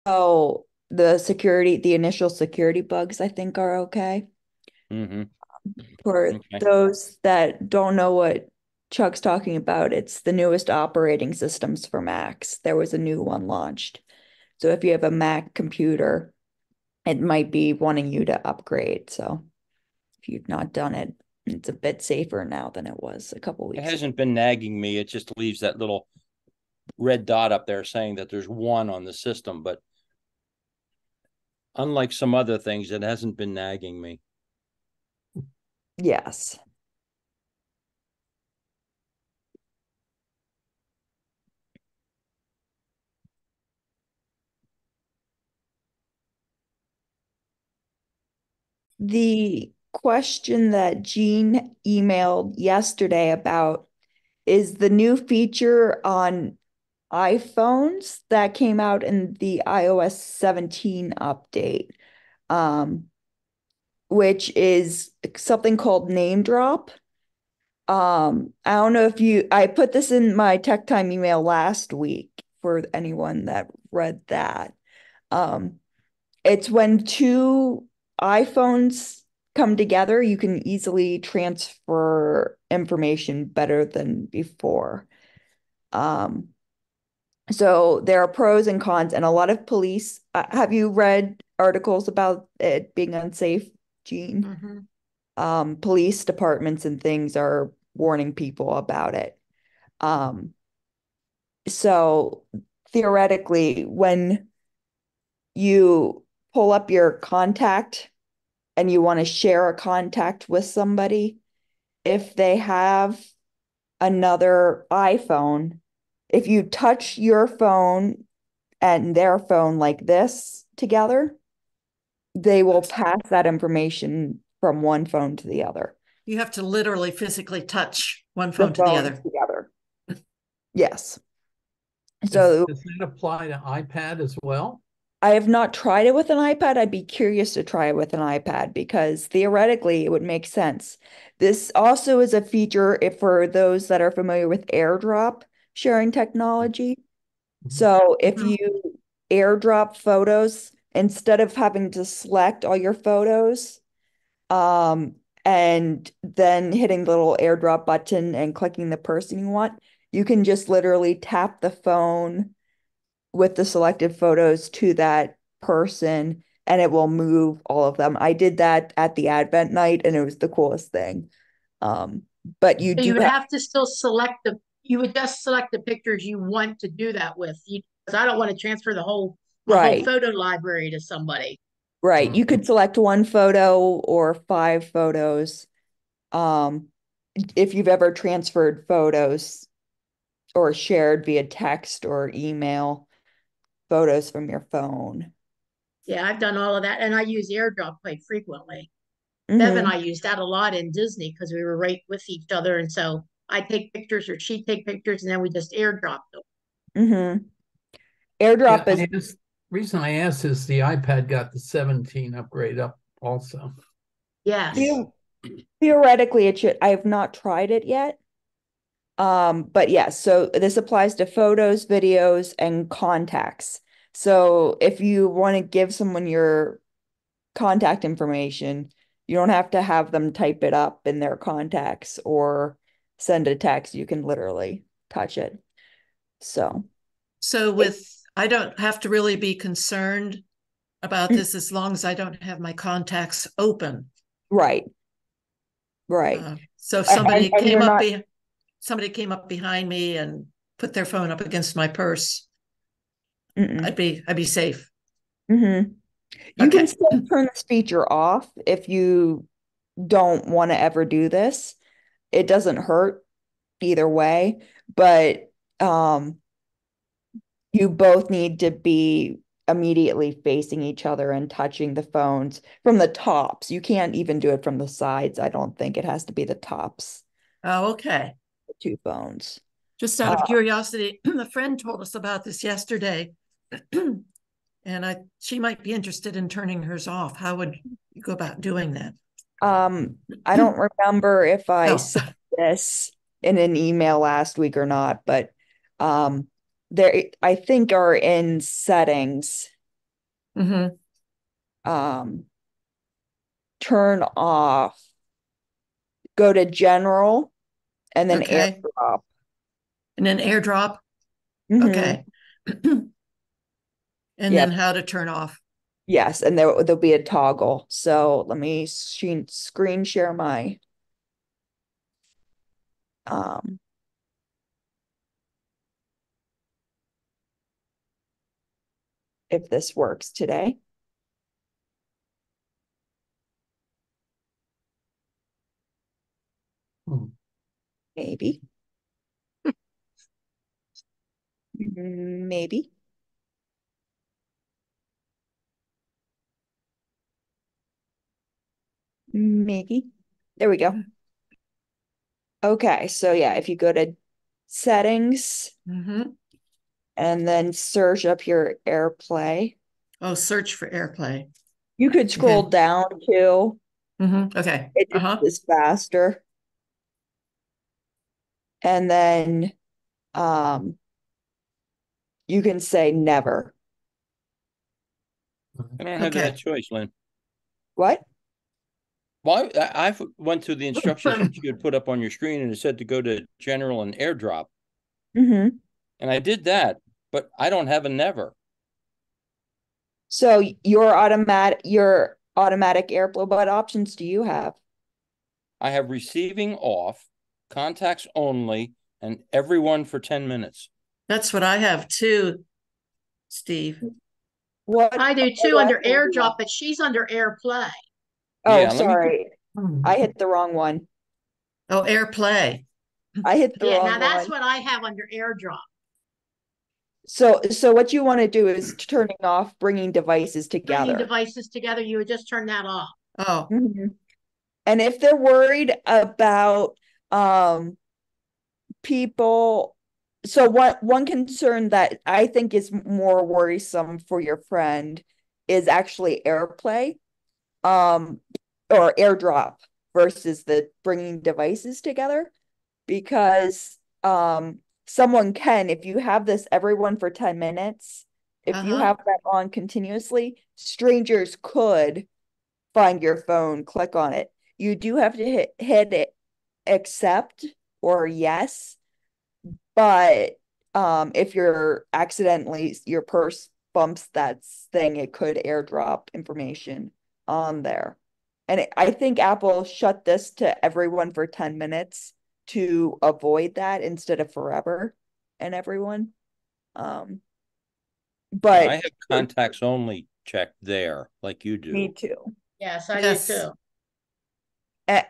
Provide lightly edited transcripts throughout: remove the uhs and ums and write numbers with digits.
So the initial security bugs, I think, are okay. Mm-hmm. For Okay. those that don't know what Chuck's talking about, it's the newest operating systems for Macs. There was a new one launched. So if you have a Mac computer, it might be wanting you to upgrade. So if you've not done it, it's a bit safer now than it was a couple It weeks ago. hasn't been nagging me. It just leaves that little red dot up there saying that there's one on the system. But unlike some other things, it hasn't been nagging me. Yes. The question that Jean emailed yesterday about is the new feature on iPhones that came out in the iOS 17 update, um, which is something called NameDrop. I don't know if I put this in my Tech Time email last week for anyone that read that. Um, it's when two iPhones come together, you can easily transfer information better than before. Um, so there are pros and cons, and a lot of police. Have you read articles about it being unsafe, Gene? Hmm. Police departments and things are warning people about it. Um, so theoretically, when you pull up your contact and you want to share a contact with somebody, if they have another iPhone, if you touch your phone and their phone like this together, they will pass that information from one phone to the other. You have to literally physically touch one The phone to the phones other. together. Yes. Does So does that apply to iPad as well? I have not tried it with an iPad. I'd be curious to try it with an iPad because theoretically it would make sense. This also is a feature if for those that are familiar with AirDrop sharing technology. Mhm. So if Mhm. you AirDrop photos, instead of having to select all your photos, um, and then hitting the little AirDrop button and clicking the person you want, you can just literally tap the phone with the selected photos to that person and it will move all of them. I did that at the Advent night and it was the coolest thing. Um, but you So do you would have, have to still select you would just select the pictures you want to do that with. Because I don't want to transfer my whole right, photo library to somebody. right. Mm. You could select one photo or five photos. Um, if you've ever transferred photos or shared via text or email photos from your phone. Yeah, I've done all of that, and I use AirDrop quite frequently. Bev and Mm-hmm. I used that a lot in Disney because we were right with each other, and so I take pictures or she take pictures, and then we just AirDrop them. Mm-hmm. Yeah, AirDrop is reason I asked is the iPad got the 17 upgrade up also. Yes. the- theoretically it should. I have not tried it yet. But yes, so this applies to photos, videos, and contacts. So if you want to give someone your contact information, you don't have to have them type it up in their contacts or send a text. You can literally touch it. So, So it- with I don't have to really be concerned about this as long as I don't have my contacts open. right, right. So if And you're not, somebody came up behind me and put their phone up against my purse, mm-mm. I'd be safe. Mm-hmm. You can Okay. still turn this feature off if you don't want to ever do this. It doesn't hurt either way, but you both need to be immediately facing each other and touching the phones from the tops. You can't even do it from the sides. I don't think it has to be the tops, Oh, okay. the two phones. Just out Uh, of curiosity, a friend told us about this yesterday, and I she might be interested in turning hers off. How would you go about doing that? I don't remember if I Oh, said this in an email last week or not, but there I think are in settings. Mm-hmm. Turn off, go to general, and then Okay. AirDrop. And then AirDrop. Mm-hmm. Okay. And then Yep. how to turn off. Yes, and there'll be a toggle. So let me screen share my um if this works today. Hmm. Maybe. Maybe. Maybe. There we go. Okay, so yeah, if you go to settings Mm-hmm. and then search up your AirPlay, Oh, search for AirPlay. you could scroll Okay. down too. Mm-hmm. Okay. It just Uh-huh. is faster. And then you can say never. I don't have that Okay. choice, Lynn. What? Well, I went through the instructions that you had put up on your screen, and it said to go to general and AirDrop, Mm-hmm. and I did that, but I don't have a never. So your automatic airflow, what options do you have? I have receiving off, contacts only, and everyone for 10 minutes. That's what I have too, Steve. What I do too under iPhone do you have? AirDrop, but she's under AirPlay. Oh, Yeah, let me. sorry. I hit the wrong one. Oh, AirPlay. I hit the Yeah, wrong now that's one. what I have under AirDrop. So what you want to do is turning off bringing devices Bringing together. devices together, you would just turn that off. Oh, Mhm. And if they're worried about um people, so one concern that I think is more worrisome for your friend is actually AirPlay, um, or AirDrop versus the bringing devices together, because someone can, if you have this everyone for 10 minutes, if you uh-huh. have that on continuously, strangers could find your phone, click on it. You do have to hit it accept or yes, but if your purse bumps that thing, it could AirDrop information on there. And I think Apple shut this to everyone for 10 minutes to avoid that instead of forever and everyone. Um, I but have contacts only checked there, like you me do. too. Yes, I do Yes. too.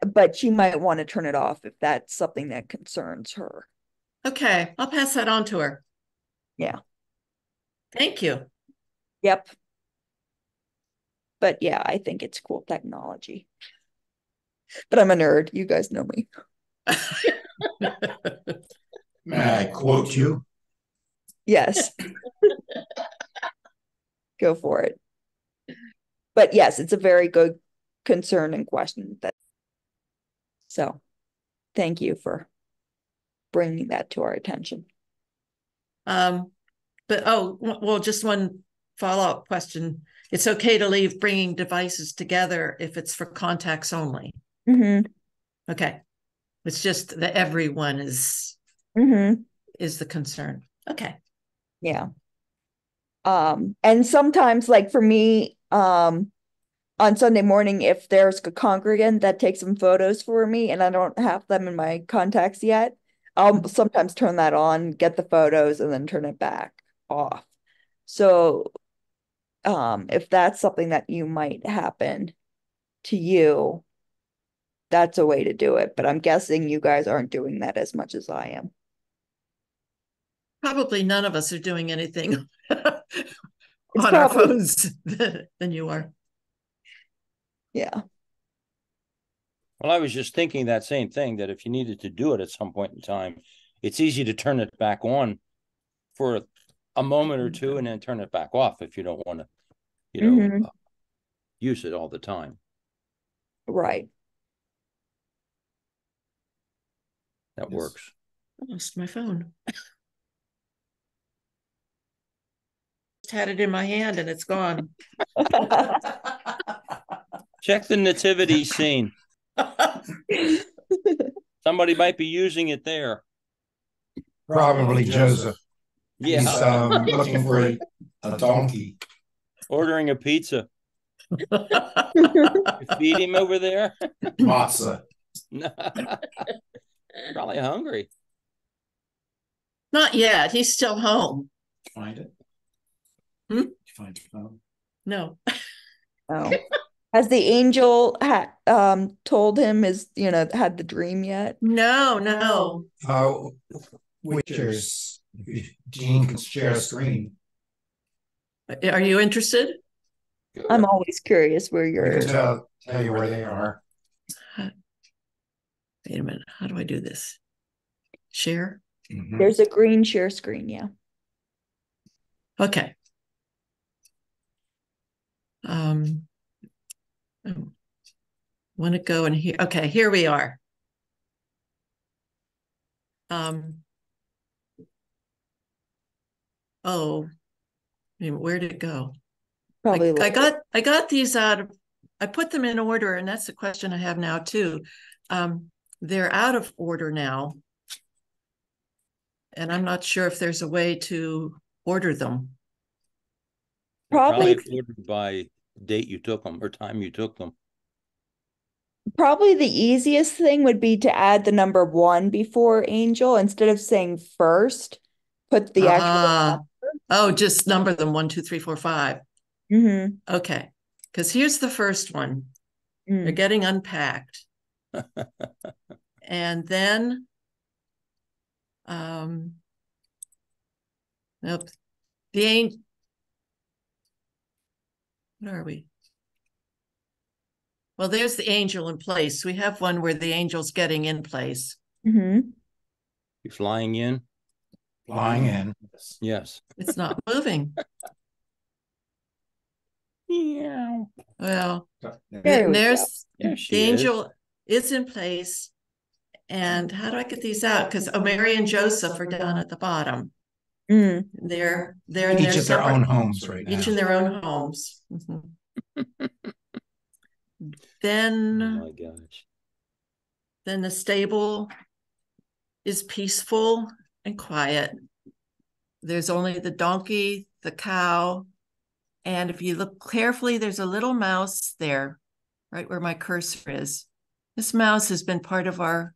But she might want to turn it off if that's something that concerns her. Okay. I'll pass that on to her. Yeah. Thank you. Yep. But yeah, I think it's cool technology. But I'm a nerd. You guys know me. May I quote you? Yes, go for it. But yes, it's a very good concern and question. So thank you for bringing that to our attention. Um, but well, just one follow-up question. It's okay to leave bringing devices together if it's for contacts only. Mm-hmm. Okay. It's just that everyone Mm-hmm. is the concern. Okay. Yeah. And sometimes, like for me, on Sunday morning, if there's a congregant that takes some photos for me and I don't have them in my contacts yet, I'll sometimes turn that on, get the photos, and then turn it back off. So, if that's something that you might happen to you, that's a way to do it. But I'm guessing you guys aren't doing that as much as I am. Probably none of us are doing anything It's on our probably, phones than you are. yeah. Well, I was just thinking that same thing, that if you needed to do it at some point in time, it's easy to turn it back on for a moment or two and then turn it back off if you don't want to, Hmm. use it all the time. Right. That Yes. works. I lost my phone. just had it in my hand and it's gone. Check the nativity scene. Somebody might be using it there. Probably Joseph. Yeah. He's looking for a donkey. Ordering a pizza. Feed him over there. Matzah. Probably hungry. Not yet. He's still home. Find it. Hmm? You find your phone? No. Oh. Has the angel told him had the dream yet? No. Pictures. Gene can share a screen. Are you interested? I'm always curious where We you're. can tell you where they are. Wait a minute. How do I do this? Share? Mhm. There's a green share screen, yeah. Okay. I want to go in here. Okay, here we are. Where did it go? Probably I got these out of, I put them in order, and that's the question I have now too. They're out of order now, and I'm not sure if there's a way to order them. Probably ordered by date you took them or time you took them. Probably the easiest thing would be to add the number 1 before angel instead of saying first. Put the actual just number them 1, 2, 3, 4, 5. Okay, because here's the first one. They're getting unpacked. And then nope. What are we? Well, there's the angel in place. We have one where the angel's getting in place. You flying in? Flying in. Yes. It's not moving. Yeah. Well, there's the angel is in place. And how do I get these out? Because Mary and Joseph are down at the bottom. They're each at their own homes right now. Each in their own homes. Then, oh my gosh. Then the stable is peaceful and quiet. There's only the donkey, the cow, and if you look carefully, there's a little mouse there, right where my cursor is. This mouse has been part of our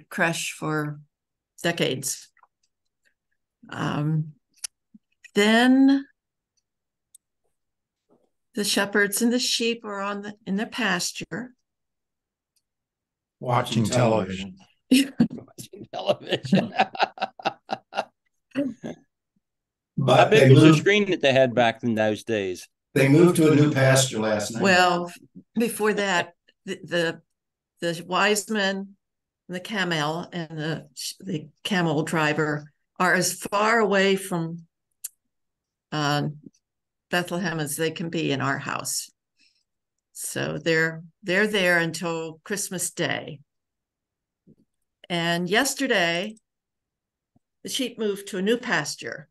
creche for decades. Then the shepherds and the sheep are in the pasture. Watching television. Watching television. But how big was the screen that they had back in those days? They moved to a new pasture last night. Well, before that, the wise men, the camel, and the camel driver are as far away from Bethlehem as they can be in our house. So they're there until Christmas Day. And yesterday, the sheep moved to a new pasture.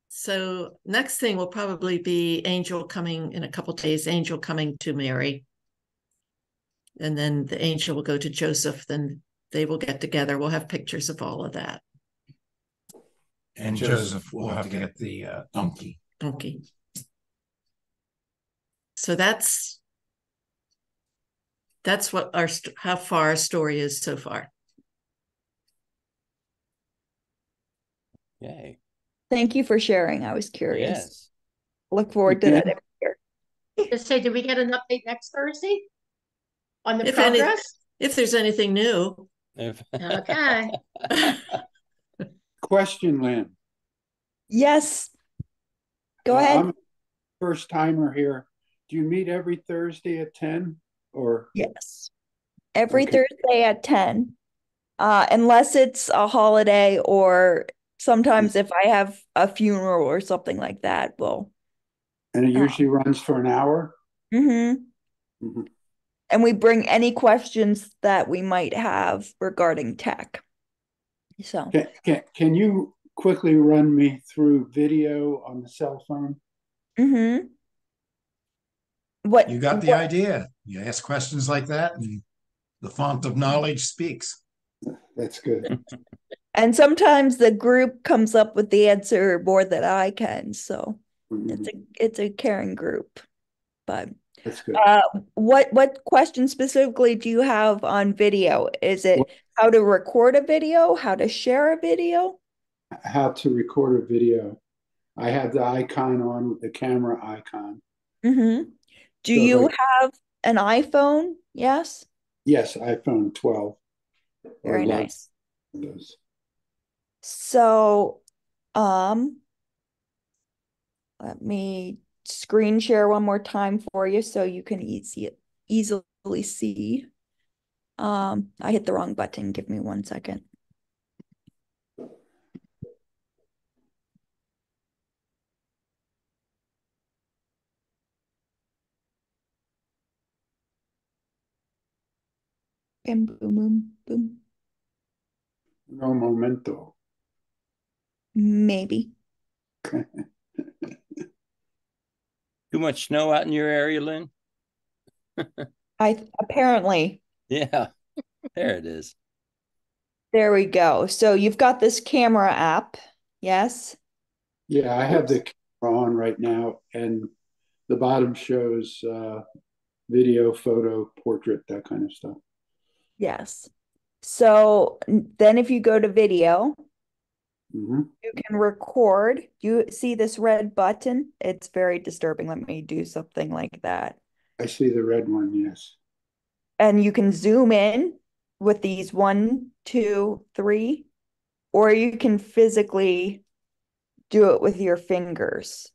So next thing will probably be angel coming in a couple of days, angel coming to Mary. And then the angel will go to Joseph, then they will get together. We'll have pictures of all of that. And Joseph will have to get the donkey. So that's what how far our story is so far. Yay. Thank you for sharing. I was curious. Yes. Look forward to that every year. Just say, did we get an update next Thursday on the progress? If there's anything new. Okay. Question, Lynn. Yes. Go ahead. I'm a first timer here. Do you meet every Thursday at 10 or? Yes. Every Thursday at 10. Unless it's a holiday or sometimes if I have a funeral or something like that, and it usually runs for an hour? And we bring any questions that we might have regarding tech. So can you quickly run me through video on the cell phone? Mm-hmm. What You got the idea. You ask questions like that, and the font of knowledge speaks. That's good. and sometimes the group comes up with the answer more than I can, so Mhm. it's a caring group. But That's good. what question specifically do you have on video? Is it how to record a video, how to share a video? How to record a video. I have the icon on with the camera icon. Mm-hmm. Do So you like, have an iPhone? Yes. yes, iPhone 12 or Very 11. nice. Those. So, um, let me screen share one more time for you so you can easily see. I hit the wrong button. Give me 1 second. And boom, boom, boom. No momento. Maybe. Too much snow out in your area, Lynn? Apparently. Yeah, there it is. There we go. So you've got this camera app. Yes. Yeah, I have the camera on right now, and the bottom shows video, photo, portrait, that kind of stuff. Yes. So then if you go to video, Hmm. you can record. You see this red button? It's very disturbing. Let me do something like that. I see the red one, yes. And you can zoom in with these 1, 2, 3, or you can physically do it with your fingers.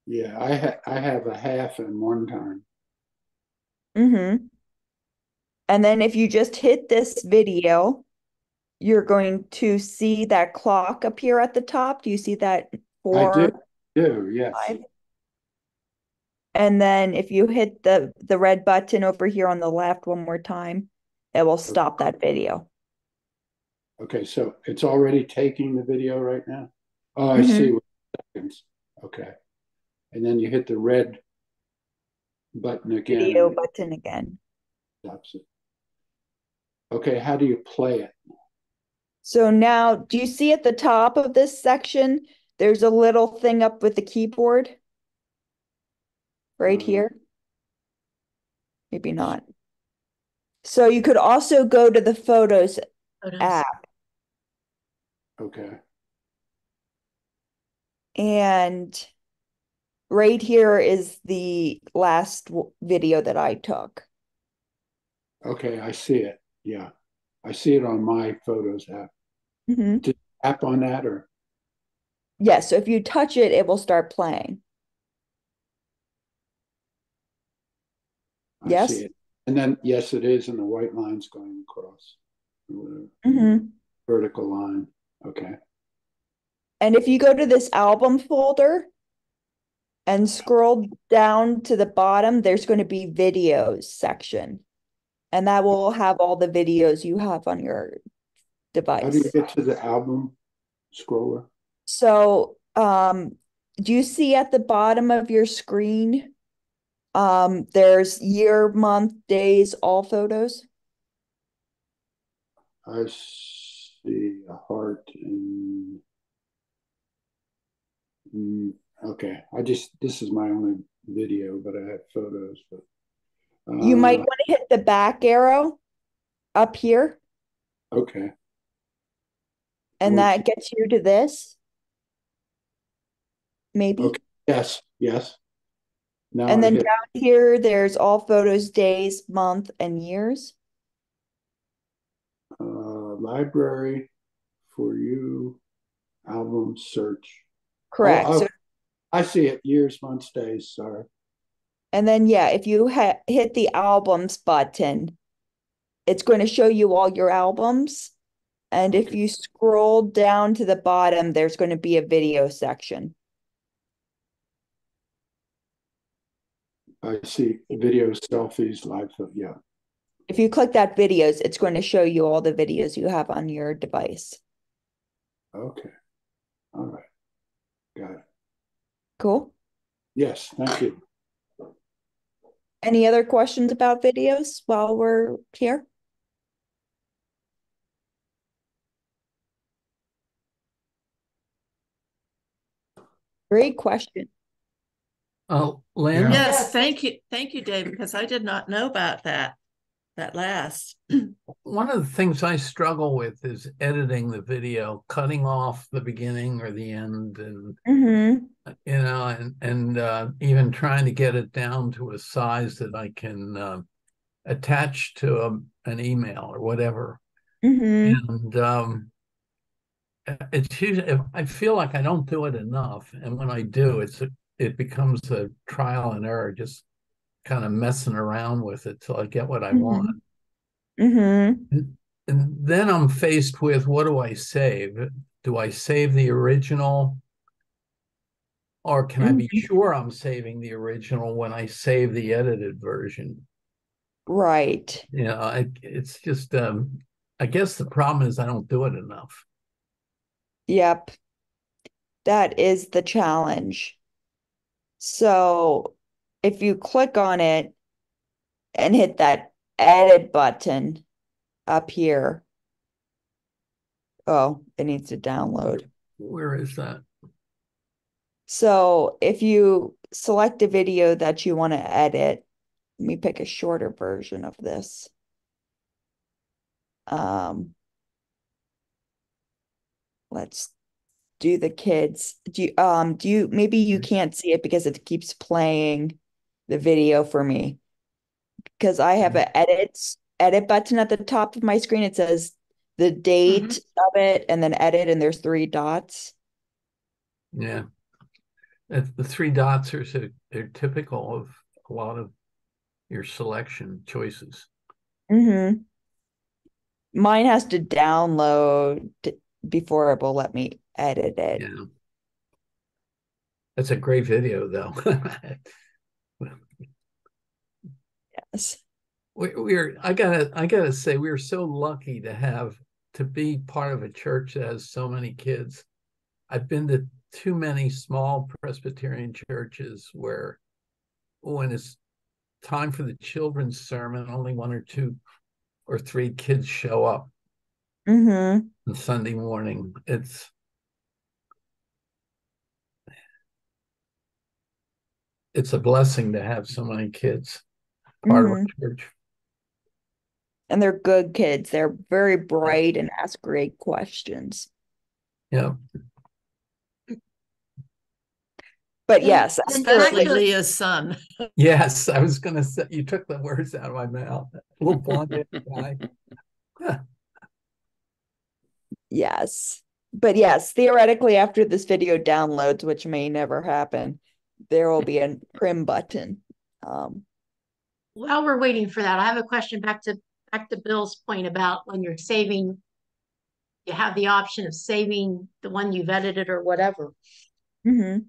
Yeah, I have a half and one time. Mm-hmm. And then if you just hit this video, you're going to see that clock appear at the top. Do you see that I four, do, yes. 5? And then if you hit the red button over here on the left one more time, it will stop that video. Okay, so it's already taking the video right now? Oh, I see. Mm-hmm. Seconds. Okay. And then you hit the red button again Video and it button again. stops it. Okay, how do you play it? So now, do you see at the top of this section, there's a little thing up with the keyboard right Uh, here? Maybe not. So you could also go to the Photos Photos. app, okay. and right here is the last video that I took. Okay, I see it. Yeah. I see it on my Photos app. Mhm. Just tap on that or Yes, so if you touch it, it will start playing. I Yes? see it. And then, yes, it is, and the white line's going across. Mm-hmm. Vertical line. Okay. And if you go to this album folder and scroll down to the bottom, there's going to be videos section. And that will have all the videos you have on your How do you device. get to the album scroller? So, do you see at the bottom of your screen, there's year, month, days, all photos? I see a heart and okay. This is my only video, but I have photos. But You might want to hit the back arrow up here, okay. and that gets you to this, maybe. Okay. Yes. Yes. Now And I then hit down here, there's all photos, days, month, and years. library for you album search. Correct. Oh, So, I see it. Years, months, days. Sorry. and then, yeah, if you hit the albums button, it's going to show you all your albums. And if Okay. you scroll down to the bottom, there's going to be a video section. I see videos, selfies, live. Yeah. If you click that videos, it's going to show you all the videos you have on your device. Okay. All right. Got it. Cool. Yes, thank you. Any other questions about videos while we're here? Great question. Oh, Lynn? Yeah. Yes, thank you. Thank you, Dave, because I did not know about that last. One of the things I struggle with is editing the video, cutting off the beginning or the end, and Mm-hmm. even trying to get it down to a size that I can attach to an email or whatever. Mm-hmm. And it's usually, I feel like I don't do it enough, and when I do, it becomes a trial and error, just kind of messing around with it till I get what I want. Mm-hmm. And then I'm faced with, what do I save? Do I save the original, or can I be Mm-hmm. sure I'm saving the original when I save the edited version? Right. It's just, I guess the problem is I don't do it enough. Yep. That is the challenge. So if you click on it and hit that edit button up here, oh, it needs to download. Where is that? So if you select a video that you want to edit, let me pick a shorter version of this. Let's do the kids. Maybe you can't see it because it keeps playing the video for me. Because I have an edit button at the top of my screen. It says the date of it and then edit, and there's three dots. Yeah. The three dots they're typical of a lot of your selection choices. Mm-hmm. Mine has to download before it will let me edit it. Yeah. That's a great video, though. Yes. I gotta say, we're so lucky to be part of a church that has so many kids. I've been to too many small Presbyterian churches where when it's time for the children's sermon, only one or two or three kids show up Mm-hmm. on Sunday morning. It's a blessing to have so many kids part of our Mm-hmm. church. And they're good kids. They're very bright and ask great questions. Yeah. But yes, Especially Leah's son. Yes, I was going to say, you took the words out of my mouth. Little blonde guy. yes. But yes, theoretically, after this video downloads, which may never happen, there will be a trim button. While we're waiting for that, I have a question back to Bill's point about when you're saving, you have the option of saving the one you've edited or whatever. Mm-hmm.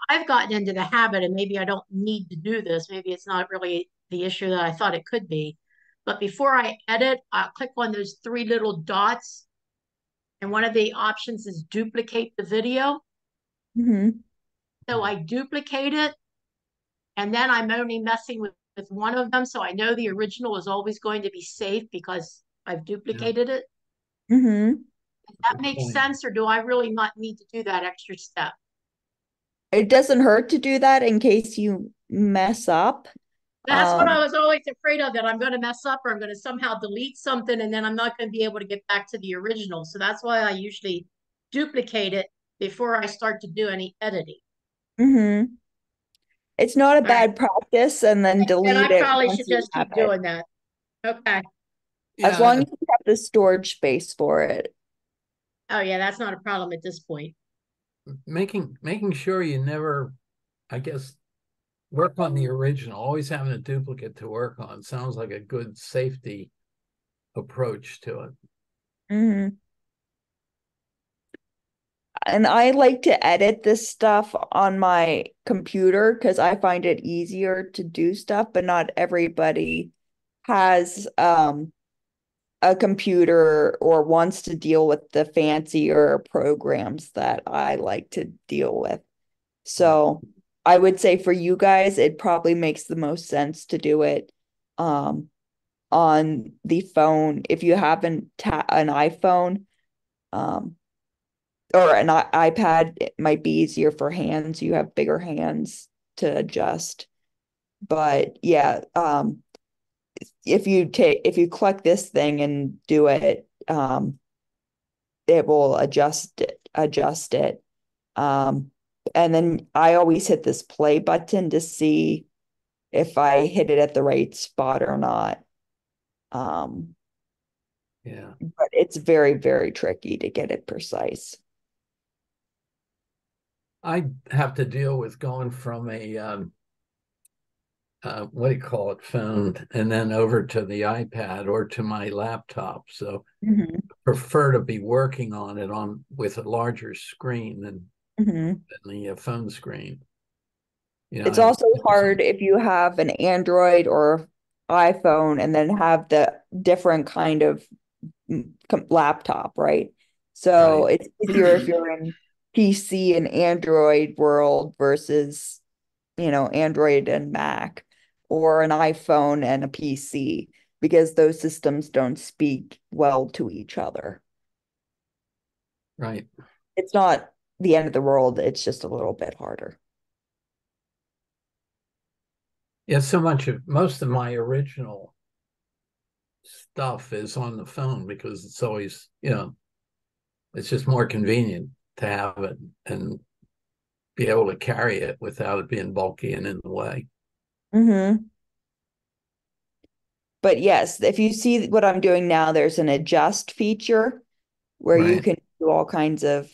I've gotten into the habit, and maybe I don't need to do this. Maybe it's not really the issue that I thought it could be. But before I edit, I'll click on those three little dots. And one of the options is duplicate the video. Mm-hmm. So I duplicate it. And then I'm only messing with one of them. So I know the original is always going to be safe because I've duplicated it. Mm-hmm. Does that make sense? Or do I really not need to do that extra step? It doesn't hurt to do that in case you mess up. That's what I was always afraid of, that I'm going to mess up or I'm going to somehow delete something and then I'm not going to be able to get back to the original. So that's why I usually duplicate it before I start to do any editing. Mm-hmm. It's not a bad practice, and then And delete I it probably once should you just have keep it. doing that. Okay. As long as you have the storage space for it. Oh yeah, that's not a problem at this point. Making sure you never, I guess, work on the original, always having a duplicate to work on sounds like a good safety approach to it. Mm-hmm. And I like to edit this stuff on my computer because I find it easier to do stuff, but not everybody has a computer or wants to deal with the fancier programs that I like to deal with. So I would say for you guys, it probably makes the most sense to do it on the phone. If you have an iPhone um, or an iPad, it might be easier for hands. You have bigger hands to adjust. But yeah, if you click this thing and do it, it will adjust it. And then I always hit this play button to see if I hit it at the right spot or not. Um, Yeah. but it's very, very tricky to get it precise. I have to deal with going from a what do you call it, phone, and then over to the iPad or to my laptop. So Mhm, prefer to be working on it on with a larger screen mhm. than the phone screen. You know, It's also hard some, if you have an Android or iPhone and then have the different kind of laptop, right? So right, it's easier if you're in PC and Android world versus, Android and Mac or an iPhone and a PC because those systems don't speak well to each other. right. It's not the end of the world, it's just a little bit harder. Yeah, most of my original stuff is on the phone because it's always, it's just more convenient to have it and be able to carry it without it being bulky and in the way. Hmm. But yes, if you see what I'm doing now, there's an adjust feature where you Right. can do all kinds of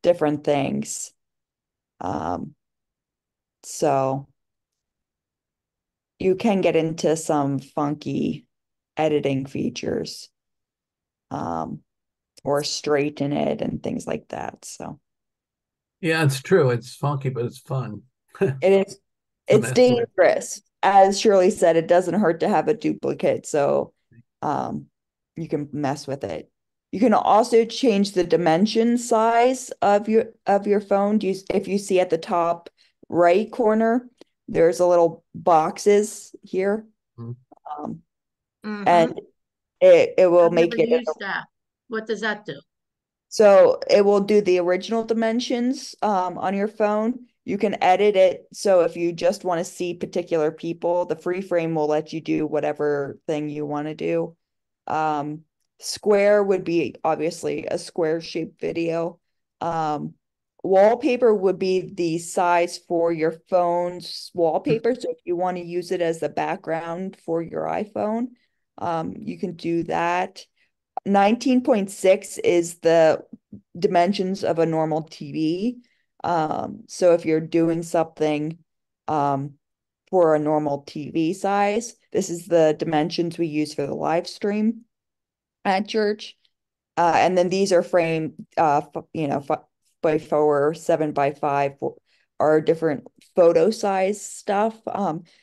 different things. Um, so you can get into some funky editing features, um, or straighten it and things like that. So Yeah, it's true. It's funky, but it's fun it is to it's mess with. dangerous. As Shirley said, it doesn't hurt to have a duplicate, so um, you can mess with it. You can also change the dimension size of your phone. If you see at the top right corner, there's a little boxes here. Mhm. Um, Mm-hmm. and it will I've never make it used that. What does that do? so it will do the original dimensions on your phone. You can edit it. So if you just want to see particular people, the free frame will let you do whatever thing you want to do. Um, Square would be obviously a square shaped video. Um, Wallpaper would be the size for your phone's wallpaper. So if you want to use it as the background for your iPhone, you can do that. 19.6 is the dimensions of a normal TV. So if you're doing something um, for a normal TV size, this is the dimensions we use for the live stream at church. And then these are framed, by 4, 7 by 5 are different photo size stuff.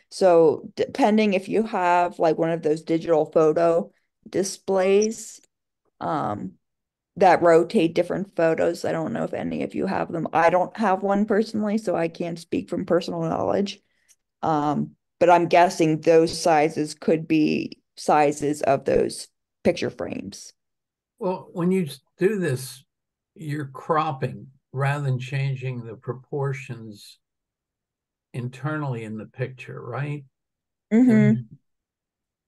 So depending if you have like one of those digital photo displays, um, that rotate different photos. I don't know if any of you have them. I don't have one personally, so I can't speak from personal knowledge. But I'm guessing those sizes could be sizes of those picture frames. Well, when you do this, you're cropping rather than changing the proportions internally in the picture, right? Mm-hmm.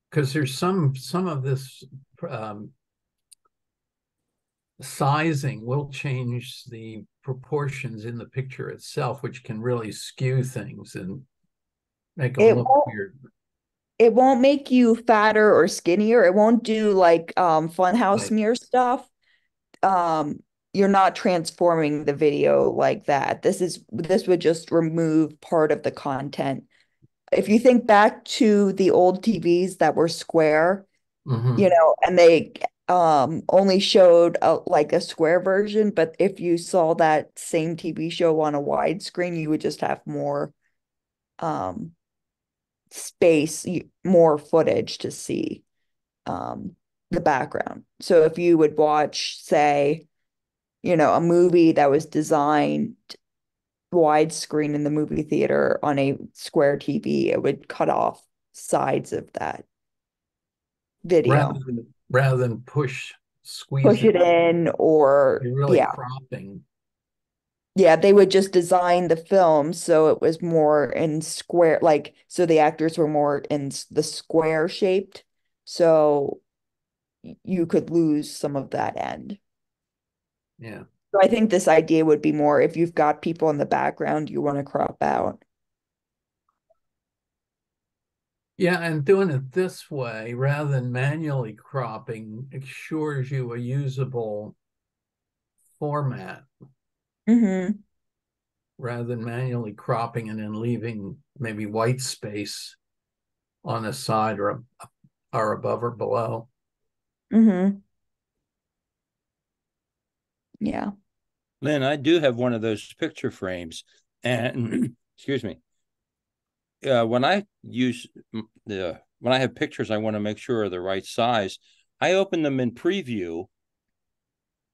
Because there's some of this um, sizing will change the proportions in the picture itself, which can really skew things and make them It look won't weird. it won't make you fatter or skinnier. It won't do like Funhouse Right. mirror stuff. Um, you're not transforming the video like that. This would just remove part of the content. If you think back to the old TVs that were square, Mm-hmm. and they only showed like a square version, but if you saw that same TV show on a widescreen, you would just have more um space, more footage to see. Um the background. So if you would watch, say, a movie that was designed widescreen in the movie theater on a square TV, it would cut off sides of that Rather video. than squeeze Push it, it in, or you're really yeah. cropping. Yeah, they would just design the film so it was more in square, like, so the actors were more in the square shaped. So you could lose some of that end. Yeah. So I think this idea would be more if you've got people in the background you want to crop out. Yeah, and doing it this way rather than manually cropping assures you a usable format Mm-hmm. rather than manually cropping and then leaving maybe white space on the side or above or below. Mm-hmm. Yeah. Lynn, I do have one of those picture frames, and excuse me. When I use when I have pictures, I want to make sure are the right size. I open them in preview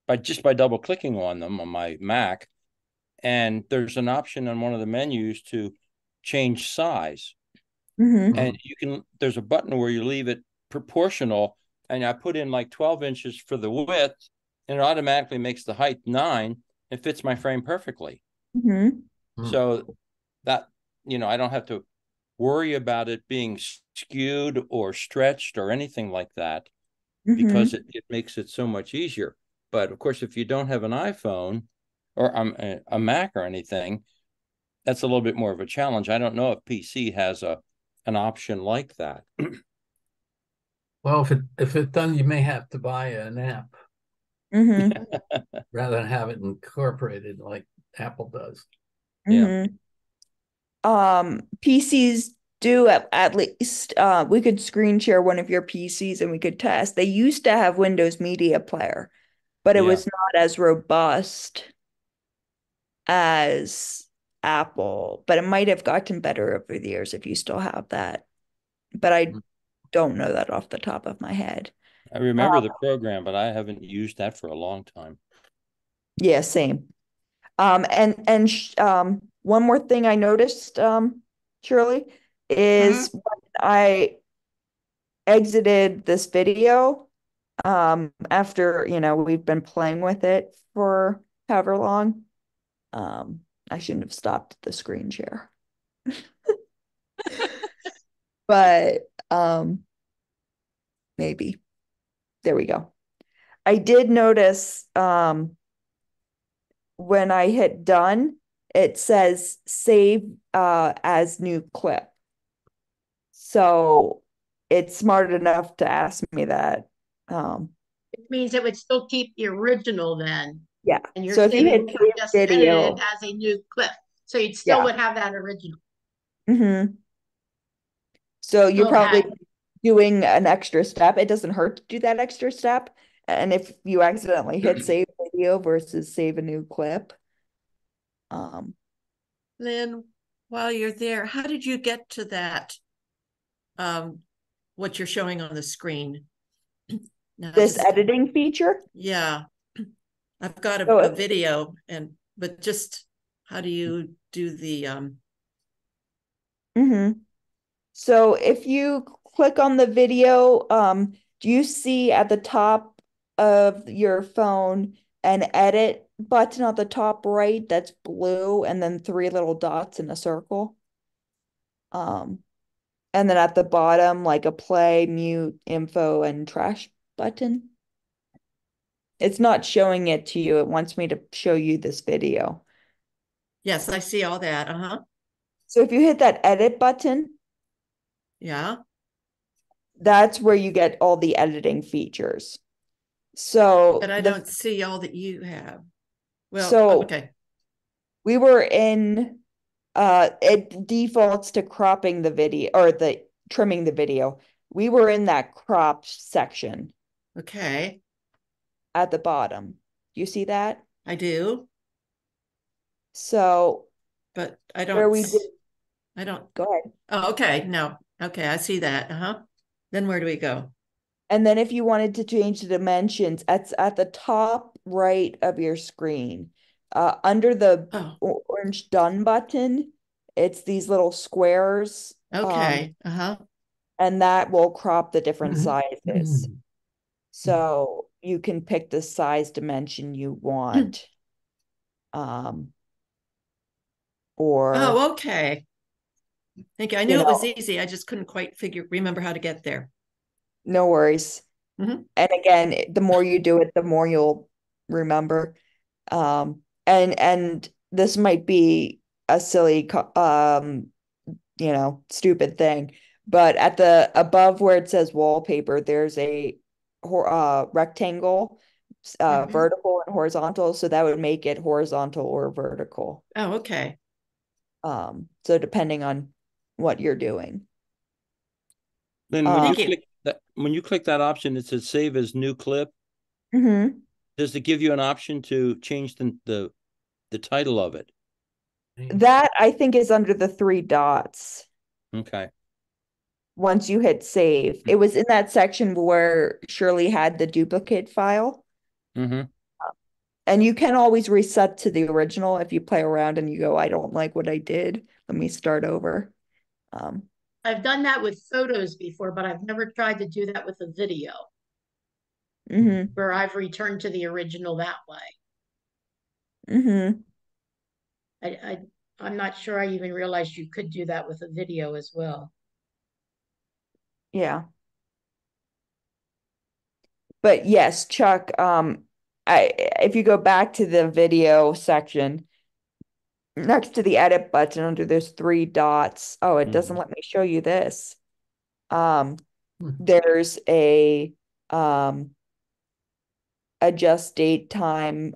by double clicking on them on my Mac, and there's an option on one of the menus to change size. Mm-hmm. And there's a button where you leave it proportional, and I put in like 12 inches for the width, and it automatically makes the height 9. It fits my frame perfectly. Mm-hmm. So that, I don't have to worry about it being skewed or stretched or anything like that, because Mm-hmm. it makes it so much easier. But of course, if you don't have an iPhone or a Mac or anything, that's a little bit more of a challenge. I don't know if PC has an option like that. Well, if it's done, you may have to buy an app Mm-hmm. rather than have it incorporated like Apple does. Yeah. Mm-hmm. PCs do at least we could screen share one of your PCs and we could test. They used to have Windows Media Player, but it Yeah. was not as robust as Apple, but it might have gotten better over the years if you still have that. But I don't know that off the top of my head. I Uh, remember the program, but I haven't used that for a long time. yeah, same. One more thing I noticed, Shirley, Hmm? is when I exited this video, after, we've been playing with it for however long, um, I shouldn't have stopped the screen share. But maybe. There we go. I did notice when I hit done, it says save as new clip. So it's smart enough to ask me that. Um, It means it would still keep the original then. yeah. And you're So if you saying hit you save just edit it video, as a new clip. So you'd still yeah. would have that original. Mm-hmm. So you're probably Okay. doing an extra step. It doesn't hurt to do that extra step. And if you accidentally hit save video versus save a new clip, um, Lynn, while you're there, how did you get to that? What you're showing on the screen. Now, this editing feature. yeah, I've got So a video, but just how do you do the mhm. So if you click on the video, do you see at the top of your phone an edit button at the top right that's blue and then three little dots in a circle? Um, and then at the bottom, like a play, mute, info, and trash button. It's not showing it to you. It wants me to show you this video. Yes, I see all that. Uh-huh. So if you hit that edit button, Yeah. that's where you get all the editing features. So But I don't see all that you have. Well, so okay. we were in it defaults to cropping the video or the trimming the video. We were in that crop section Okay. at the bottom. Do you see that? I do, So but where we did, I don't. go ahead. Oh, okay. No. Okay, I see that. Uh-huh. Then where do we go? And then if you wanted to change the dimensions, it's at the top right of your screen. Under the Oh, orange done button, it's these little squares. okay. Uh-huh. And that will crop the different Mhm. sizes. Mhm. So you can pick the size dimension you want. Or, Oh, okay. Thank you. I you knew it was know, easy. I just couldn't quite remember how to get there. no worries. Mhm. And again, the more you do it, the more you'll remember. And this might be a silly stupid thing, but at the above where it says wallpaper, there's a rectangle, Mhm. vertical and horizontal, so that would make it horizontal or vertical. Oh, okay. So depending on what you're doing. Then Um, Thank you. when you click that option, it says save as new clip. mhm. Does it give you an option to change the title of it? That I think is under the three dots. Okay. Once you hit save, it was in that section where Shirley had the duplicate file. Mm-hmm. And you can always reset to the original if you play around and you go, I don't like what I did. Let me start over. Um, I've done that with photos before, but I've never tried to do that with a video mhm, where I've returned to the original that way. mhm, I, I I'm not sure I even realized you could do that with a video as well. yeah. But yes, Chuck, if you go back to the video section, next to the edit button under those three dots, oh, it doesn't Mhm. let me show you this. Um, Mhm. there's a adjust date time,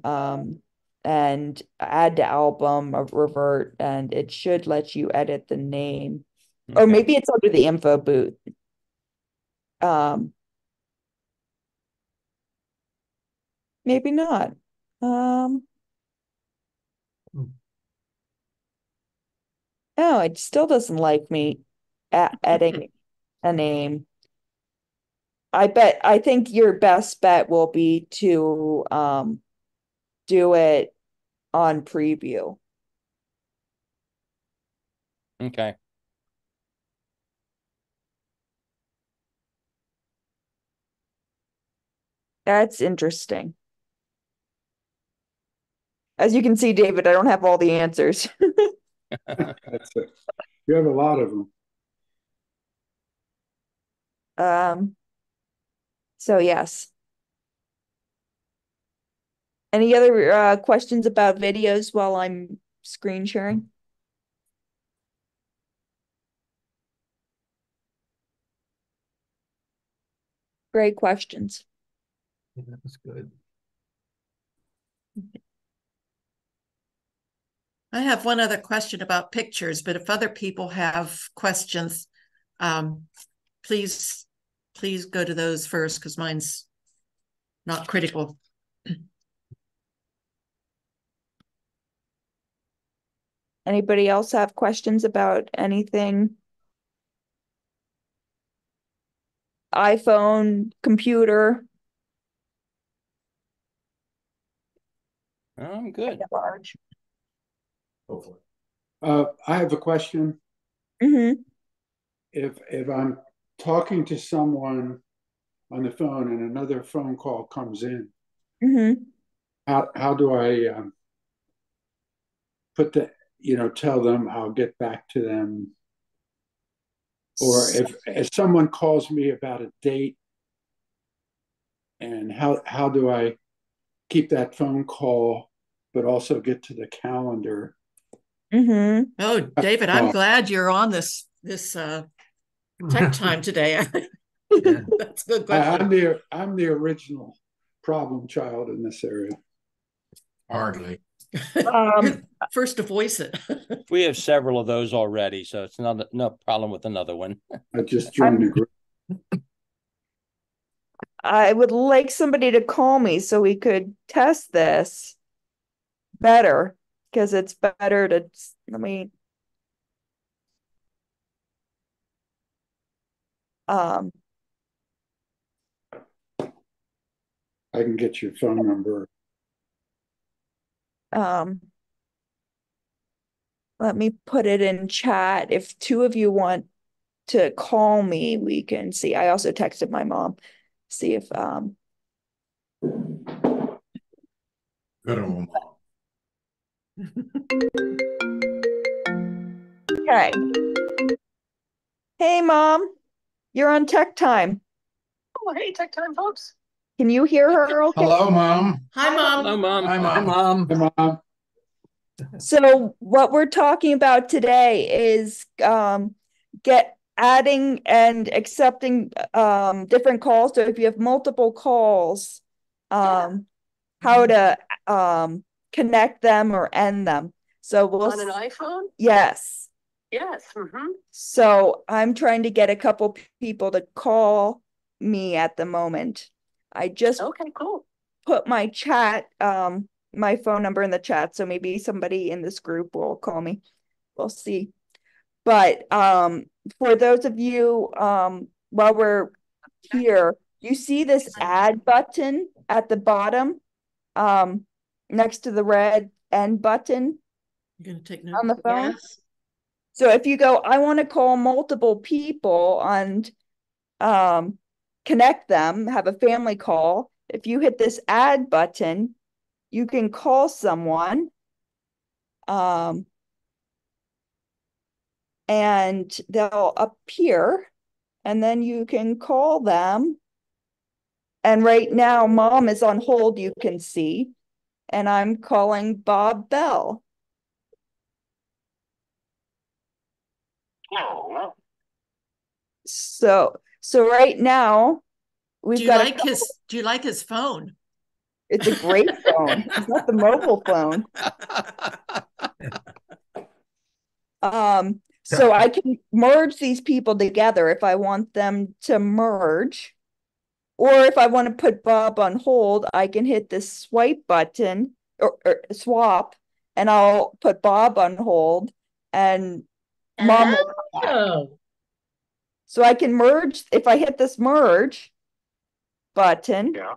and add to album or revert, and it should let you edit the name. Or Okay. maybe it's under the info booth. Um, maybe not. Um, no, it still doesn't like me adding a name. I think your best bet will be to do it on preview. Okay. That's interesting. As you can see, David, I don't have all the answers. That's it. You have a lot of them. Um, so yes. Any other questions about videos while I'm screen sharing? Great questions. Yeah, that was good. I have one other question about pictures, but if other people have questions, um, please go to those first because mine's not critical. Anybody else have questions about anything? iPhone, computer, I'm good. large. Hopefully. I have a question. Mm-hmm. If I'm talking to someone on the phone and another phone call comes in, Mm-hmm. how do I put the, tell them I'll get back to them? Or if someone calls me about a date, and how do I keep that phone call, but also get to the calendar? Mm-hmm. Oh, David, I'm glad you're on this tech time today. Yeah. That's a good I'm question. the original problem child in this area. Hardly. You're first to voice it. We have several of those already, so it's not no problem with another one. I just joined the group. I would like somebody to call me so we could test this better, because it's better to let me um I can get your phone number. Let me put it in chat. If two of you want to call me, we can see. I also texted my mom, see if Good old mom. okay. Hey mom, you're on Tech Time. Oh, hey, Tech Time, folks. Can you hear her okay? Hello, Mom. Hi, Mom. Hello, Mom. Hi, Hi, Mom. Mom. Hey, Mom. So what we're talking about today is adding and accepting different calls. So if you have multiple calls, how to connect them or end them. So we'll On an iPhone? yes. Yes. Mm-hmm. So I'm trying to get a couple people to call me at the moment. I just Okay, cool. put my my phone number in the chat, so maybe somebody in this group will call me. We'll see. But for those of you while we're here, you see this add button at the bottom next to the red end button You're going to take on the notes? phone? Yes. So if you go, I want to call multiple people and connect them, have a family call. If you hit this add button, you can call someone and they'll appear and then you can call them. And right now, mom is on hold, you can see, and I'm calling Bob Bell. No. So right now we've Do you got like his phone? it's a great phone. It's not the mobile phone. So I can merge these people together if I want them to merge. Or if I want to put Bob on hold, I can hit this swipe button or swap, and I'll put Bob on hold and mom will come back. Oh, So I can merge. If I hit this merge button, Yeah.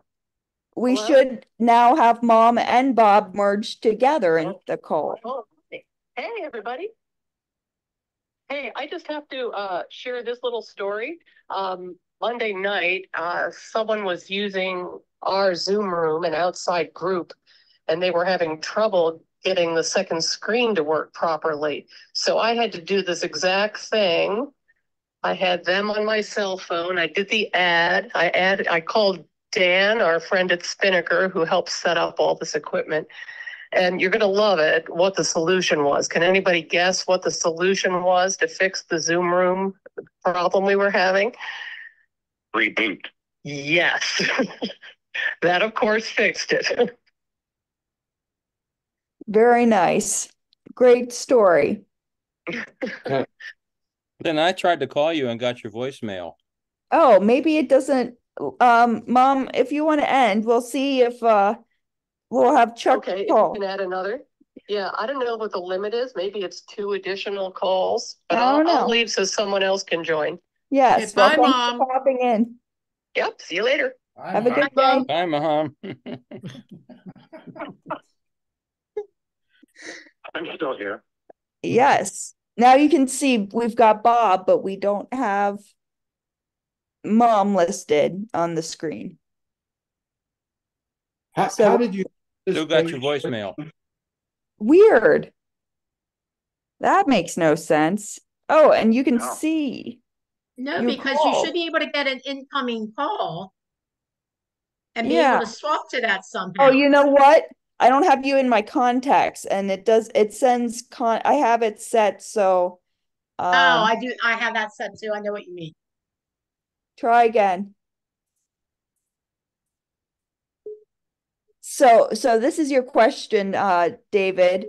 we Hello? should now have mom and Bob merged together in the call. Oh, hey, everybody. Hey, I just have to share this little story. Monday night, someone was using our Zoom room, an outside group, and they were having trouble getting the second screen to work properly. So I had to do this exact thing. I had them on my cell phone. I did the ad. I called Dan, our friend at Spinnaker, who helps set up all this equipment. And you're going to love it, what the solution was. Can anybody guess what the solution was to fix the Zoom room problem we were having? Reboot. Yes. That, of course, fixed it. Very nice. Great story. Then I tried to call you and got your voicemail. Oh, maybe it doesn't. Mom, if you want to end, we'll see if we'll have Chuck Okay, if you call. can add another. Yeah, I don't know what the limit is. Maybe it's 2 additional calls, but I don't know. I'll leave so someone else can join. Yes. Okay, bye, Well, thanks Mom. for popping in. Yep, see you later. Have a good day. Bye, Mom. I'm still here. Yes. Now you can see we've got Bob, but we don't have mom listed on the screen. How did you Still got your voicemail. Weird. That makes no sense. Oh, and you can see. no, You because you called. should be able to get an incoming call and be Yeah. able to swap to that somehow. Oh, you know what? I don't have you in my contacts, and it sends I have it set so Oh, I do. I have that set too. I know what you mean. try again. So this is your question, David.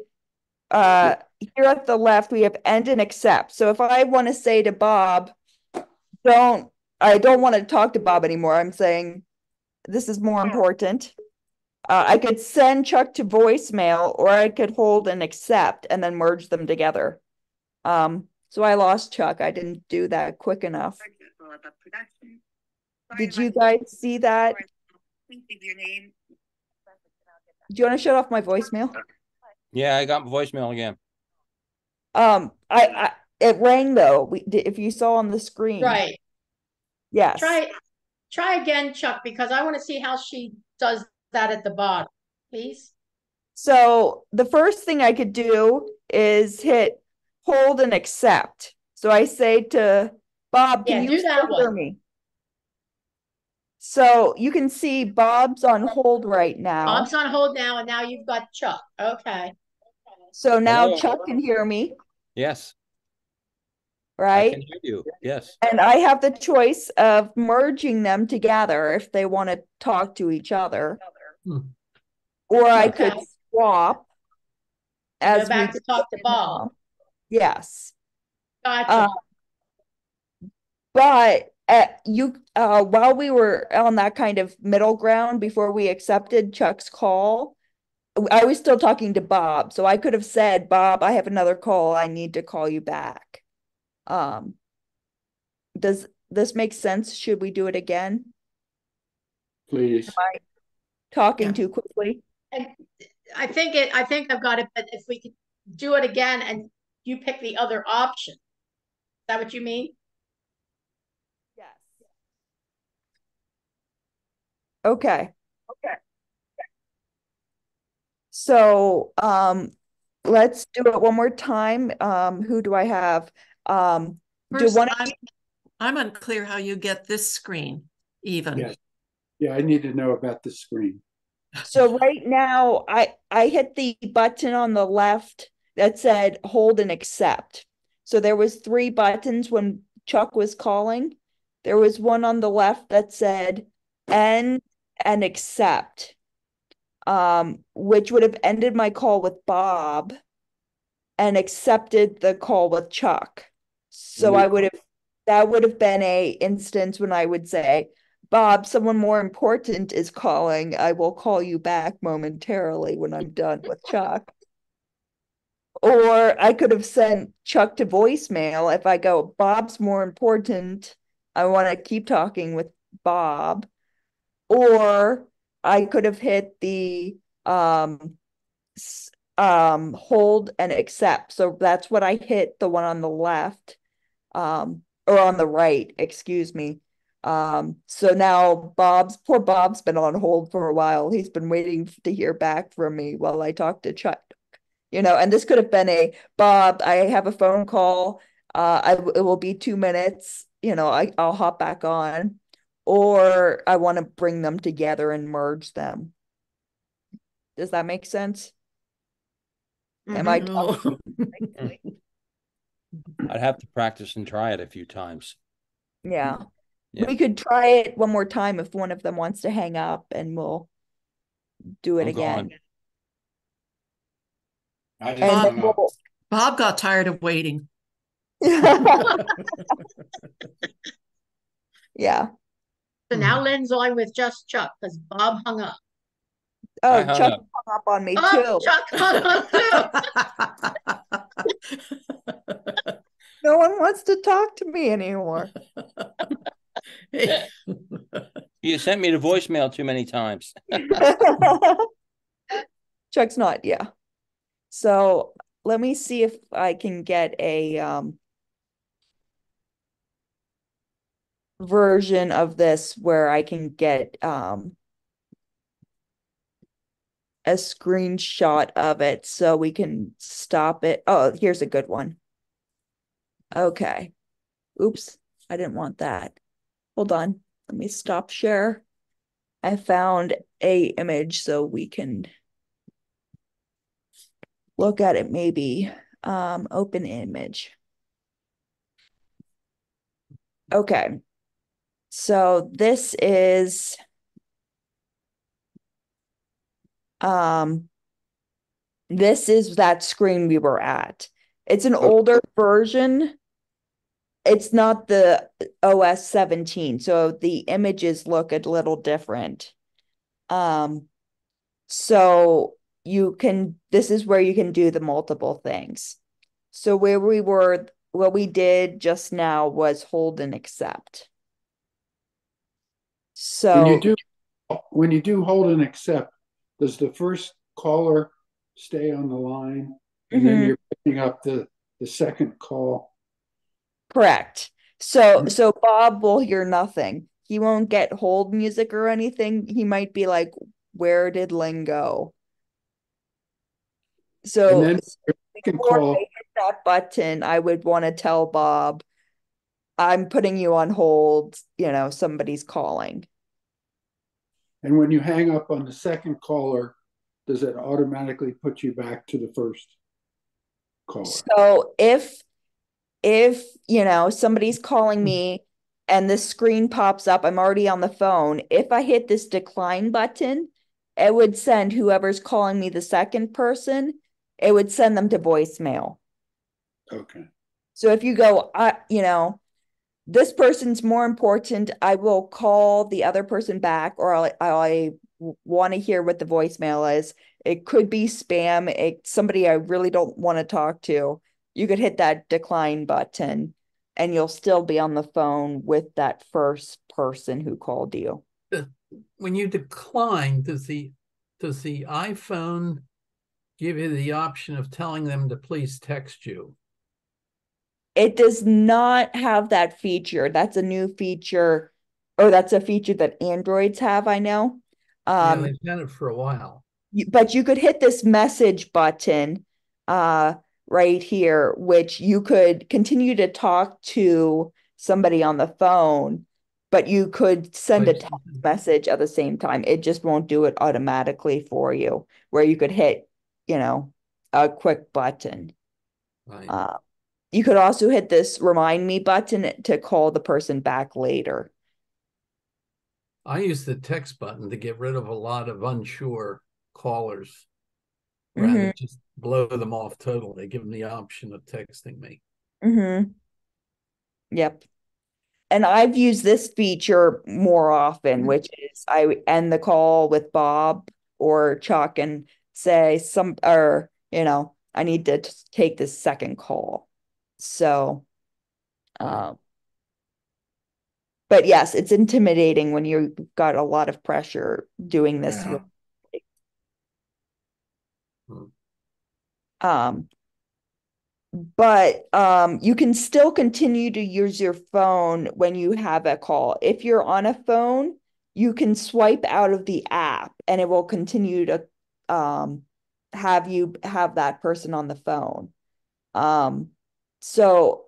Here at the left, we have end and accept. So if I want to say to Bob, I don't want to talk to Bob anymore. I'm saying this is more important. I could send Chuck to voicemail, or I could hold and accept and then merge them together. So I lost Chuck. I didn't do that quick enough. Did you guys see that? Please leave your name. Do you want to shut off my voicemail? Yeah, I got voicemail again. I it rang though. If you saw on the screen. Right. Yes. Try again, Chuck, because I want to see how she does that at the bottom, please. So the first thing I could do is hit hold and accept. So I say to Bob, can you do that still hear one. me? So you can see Bob's on hold right now. Bob's on hold now, and now you've got Chuck. Okay. So now Hello. Chuck can hear me, Yes, I right? can hear you. Yes. And I have the choice of merging them together if they want to talk to each other. Or I could Okay. swap Go as back we to talk to Bob. Yes. Gotcha. But while we were on that kind of middle ground before we accepted Chuck's call, I was still talking to Bob. So I could have said, Bob, I have another call. I need to call you back. Does this make sense? Should we do it again? Please. Am I talking Yeah. too quickly? And I think I've got it, but if we could do it again and you pick the other option. Is that what you mean? Yes. Okay. So let's do it one more time. Who do I have? Do First, one of I'm unclear how you get this screen even. Yes. Yeah, I need to know about the screen. So right now I hit the button on the left that said hold and accept. So there was 3 buttons when Chuck was calling. There was one on the left that said end and accept, which would have ended my call with Bob and accepted the call with Chuck. So that would have been a instance when I would say, Bob, someone more important is calling. I will call you back momentarily when I'm done with Chuck. Or I could have sent Chuck to voicemail if I go, Bob's more important. I want to keep talking with Bob. Or I could have hit the hold and accept. So that's what I hit, the one on the left, or on the right, excuse me. So now poor Bob's been on hold for a while. He's been waiting to hear back from me while I talk to Chuck. And this could have been a Bob, I have a phone call. It will be 2 minutes. I'll hop back on, or I want to bring them together and merge them. Does that make sense? Am I talking? I'd have to practice and try it a few times. Yeah. Yeah. We could try it one more time if one of them wants to hang up, and we'll do it I'm again. gone. I just And then hung up. Bob got tired of waiting. Yeah. So now Lynn's on with just Chuck because Bob hung up. I Oh, hung Chuck up. hung up on me Oh, too. Chuck hung up too. No one wants to talk to me anymore. You sent me to voicemail too many times. Chuck's not, yeah. So let me see if I can get a version of this where I can get a screenshot of it so we can stop it. Oh, here's a good one. Okay. Oops, I didn't want that. Hold on. Let me stop share. I found a image so we can look at it maybe. Open image. Okay. So this is that screen we were at. It's an older version. It's not the OS 17, so the images look a little different. So this is where you can do the multiple things. So what we did just now was hold and accept. Can you So do when you do hold and accept, does the first caller stay on the line, and then you're picking up the second call? Correct. So Bob will hear nothing. He won't get hold music or anything. He might be like, "Where did Ling go?" And So then your second before I call, hit that button, I would want to tell Bob, "I'm putting you on hold, somebody's calling." and when you hang up on the second caller, does it automatically put you back to the first caller? So if somebody's calling me and the screen pops up, I'm already on the phone. If I hit this decline button, it would send whoever's calling me the second person, it would send them to voicemail. Okay. So if you go, this person's more important, I will call the other person back, or I want to hear what the voicemail is. It could be spam, somebody I really don't want to talk to. You could hit that decline button and you'll still be on the phone with that first person who called you. When you decline, does the iPhone give you the option of telling them to please text you? It does not have that feature. That's a new feature, or that's a feature that Androids have, I know. Yeah, they've had it for a while. But you could hit this message button right here, which you could continue to talk to somebody on the phone, but you could send a text message at the same time. It just won't do it automatically for you, where you could hit, a quick button. Right. You could also hit this remind me button to call the person back later. I use the text button to get rid of a lot of unsure callers, rather just blow them off totally. Give them the option of texting me. Yep. And I've used this feature more often, which is I end the call with Bob or Chuck and say I need to take this second call. So, but yes, it's intimidating when you've got a lot of pressure doing this. Yeah. But you can still continue to use your phone when you have a call. If you're on a phone, you can swipe out of the app and it will continue to have you have that person on the phone. So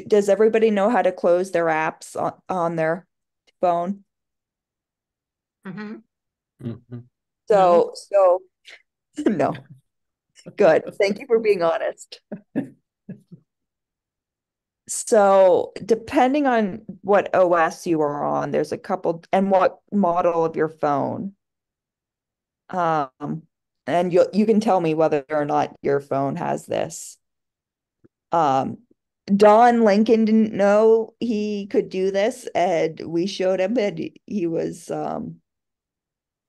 does everybody know how to close their apps on their phone? So no. Good. Thank you for being honest. So depending on what OS you are on, there's a couple, and what model of your phone. And you can tell me whether or not your phone has this. Don Lincoln didn't know he could do this, and we showed him, and he was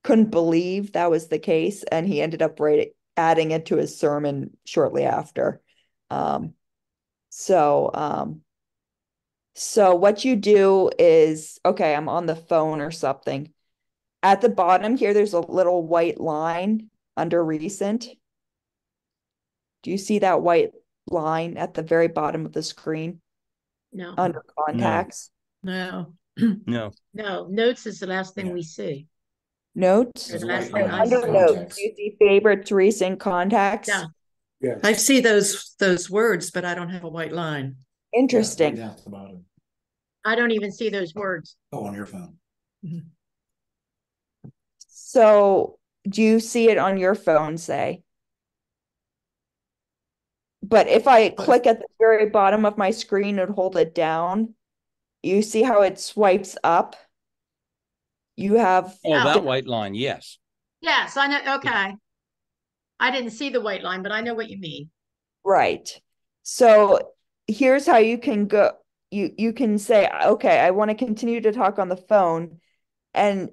couldn't believe that was the case, and he ended up adding it to his sermon shortly after. So what you do is, okay, I'm on the phone or something. At the bottom here, there's a little white line under recent. Do you see that white line at the very bottom of the screen? No. Under contacts? No. No. No. Notes is the last thing Yeah. we see. Notes? Or the There's last white thing I lines Under see. notes, contacts. do you see favorites, recent contacts? Yeah. Yes. I see those words, but I don't have a white line. Yeah, right Interesting. down at the bottom. I don't even see those words. Oh, on your phone. So do you see it on your phone, say? But if I click at the very bottom of my screen and hold it down, you see how it swipes up? You have Oh, that white line, yes. Yes, I know. Okay. I didn't see the white line, but I know what you mean. right. So here's how you can go. You can say, okay, I want to continue to talk on the phone. And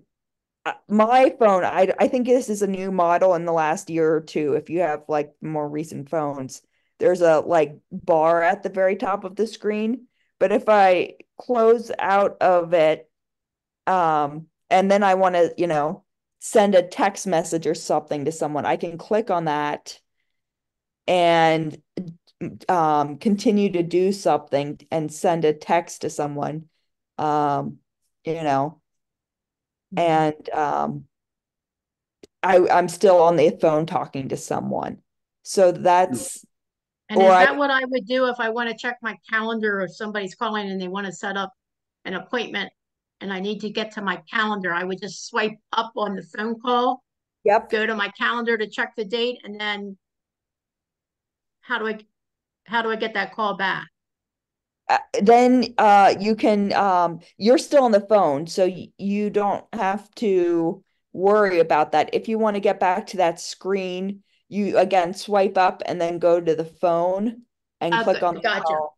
my phone, I think this is a new model in the last year or two. If you have like more recent phones, there's a like bar at the very top of the screen. But if I close out of it, and then I want to, send a text message or something to someone, I can click on that and continue to do something and send a text to someone, you know, and I'm still on the phone talking to someone. So that's, And or is I, that what I would do if I want to check my calendar, if somebody's calling and they want to set up an appointment and I need to get to my calendar? I would just swipe up on the phone call, yep. go to my calendar to check the date, and then how do I get that call back? Then you can you're still on the phone, so you don't have to worry about that. If you want to get back to that screen, you again swipe up and then go to the phone and click on the Gotcha. call,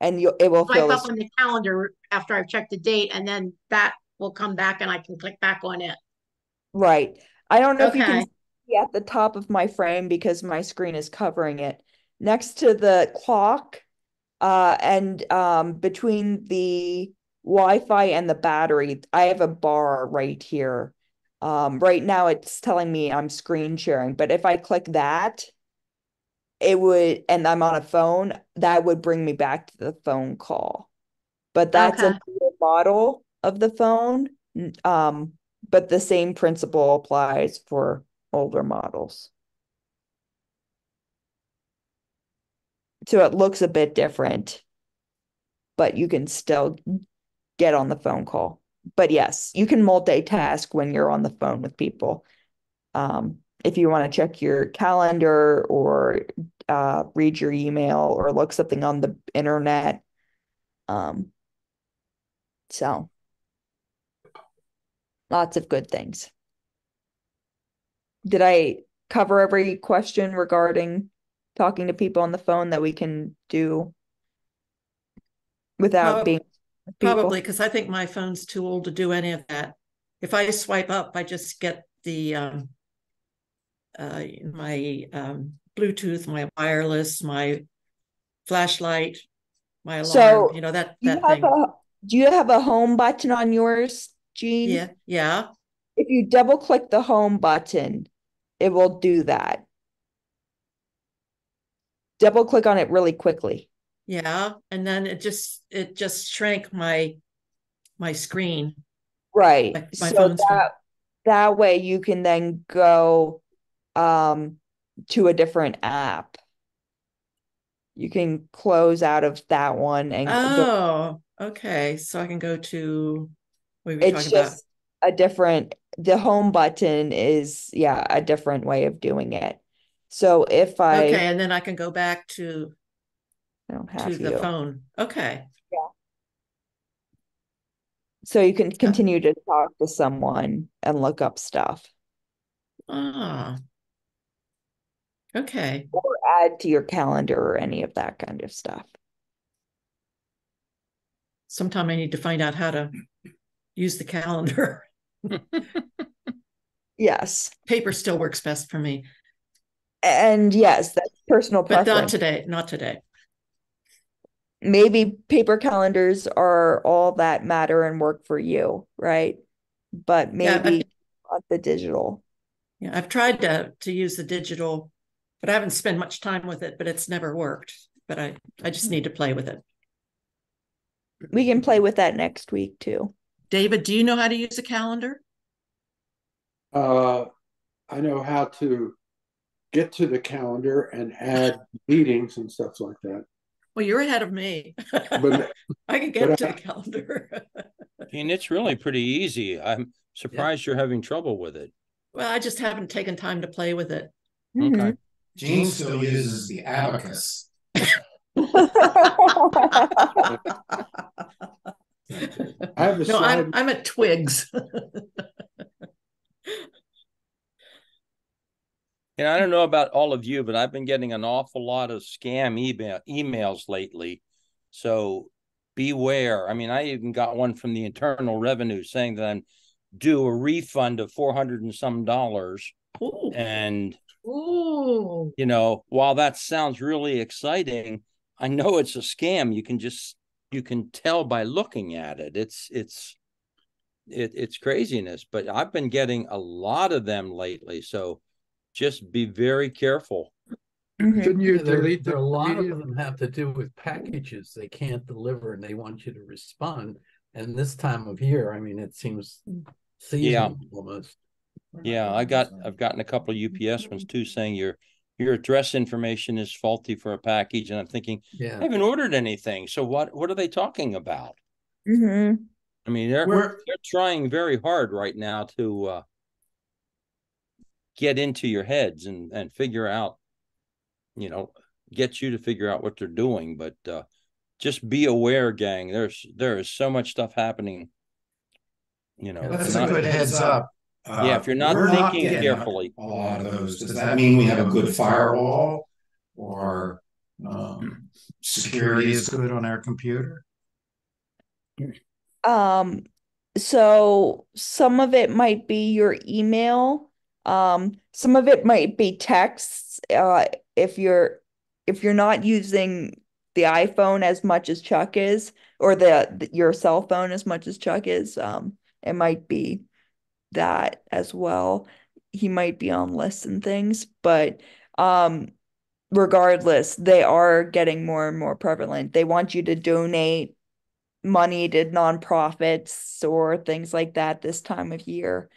and it will Swipe fill up this. on the calendar after I've checked the date, and then that will come back and I can click back on it. Right. I don't know if you can Okay. see at the top of my frame because my screen is covering it. Next to the clock, and between the Wi-Fi and the battery, I have a bar right here. Right now it's telling me I'm screen sharing, but if I click that, it would, and I'm on a phone, that would bring me back to the phone call. But that's a Okay. newer model of the phone. Um, but the same principle applies for older models. So it looks a bit different, but you can still get on the phone call. But yes, you can multitask when you're on the phone with people. If you want to check your calendar or read your email or look something on the internet. Um, so lots of good things. Did I cover every question regarding talking to people on the phone that we can do without being with Probably people? because I think my phone's too old to do any of that. If I swipe up, I just get the my Bluetooth, my wireless, my flashlight, my alarm. So That thing. do you have a home button on yours, Jean? Yeah, yeah, If you double click the home button, it will do that. Double click on it really quickly. yeah. And then it just shrank my screen, Right. my So phone screen. that way you can then go um to a different app. You can close out of that one and go. Oh, okay. So I can go to what are we It's talking about? just the home button is, yeah, a different way of doing it. So if Okay, and then I can go back I don't to have the you. phone. Okay. Yeah. So you can Uh, continue to talk to someone and look up stuff ah, okay. or add to your calendar or any of that kind of stuff. Sometime I need to find out how to use the calendar. Yes. Paper still works best for me, And yes, that's personal but not preference. today. Not today. Maybe paper calendars are all that matter and work for you, right? But Yeah, maybe not the digital. I've tried to use the digital, but I haven't spent much time with it. But it's never worked. But I just need to play with it. We can play with that next week too. David, do you know how to use a calendar? Uh, I know how to get to the calendar and add meetings and stuff like that. Well, you're ahead of me. But I can get but to the calendar. And it's really pretty easy. I'm surprised you're having trouble with it. Well, I just haven't taken time to play with it. Okay. Gene still uses the abacus. I have a No, slide. I'm at Twigs. And I don't know about all of you, but I've been getting an awful lot of scam emails lately. So beware. I mean, I even got one from the Internal Revenue saying that I'm due a refund of 400 and some dollars. Ooh. And, Ooh. while that sounds really exciting, I know it's a scam. You can tell by looking at it. It's it's craziness. But I've been getting a lot of them lately, so just be very careful. Shouldn't you There delete are them a lot of immediately? them have to do with packages they can't deliver, and they want you to respond. And this time of year, I mean, it seems seasonal almost. Yeah, I've gotten a couple of UPS ones too, saying your address information is faulty for a package, and I'm thinking, Yeah, I haven't ordered anything, so what are they talking about? Mm-hmm. I mean, Where they're trying very hard right now to get into your heads and figure out, you know, get you to figure out what they're doing. But just be aware, gang. There is so much stuff happening. You know, if that's you're a not, good heads up. yeah, if you're not We're not thinking getting carefully, a lot of those. Does that mean we have a good firewall or security is good on our computer? Um, so some of it might be your email. Some of it might be texts. If you're not using the iPhone as much as Chuck is, or your cell phone as much as Chuck is, it might be that as well. He might be on lists and things, but um, regardless, they are getting more and more prevalent. They want you to donate money to nonprofits or things like that this time of year.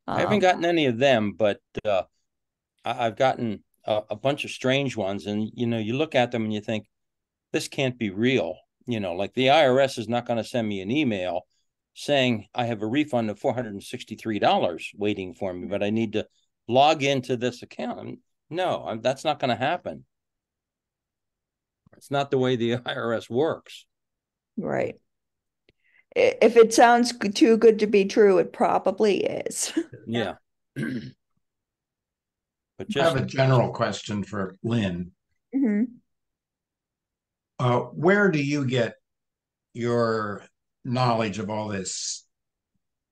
I haven't Um, gotten any of them, but I've gotten a bunch of strange ones, and you look at them and you think this can't be real. Like the IRS is not going to send me an email saying I have a refund of $463 waiting for me, but I need to log into this account. No, that's not going to happen. It's not the way the IRS works. right. If it sounds too good to be true, it probably is. Yeah. But I have just a general question for Lynn. Mhm. Where do you get your knowledge of all this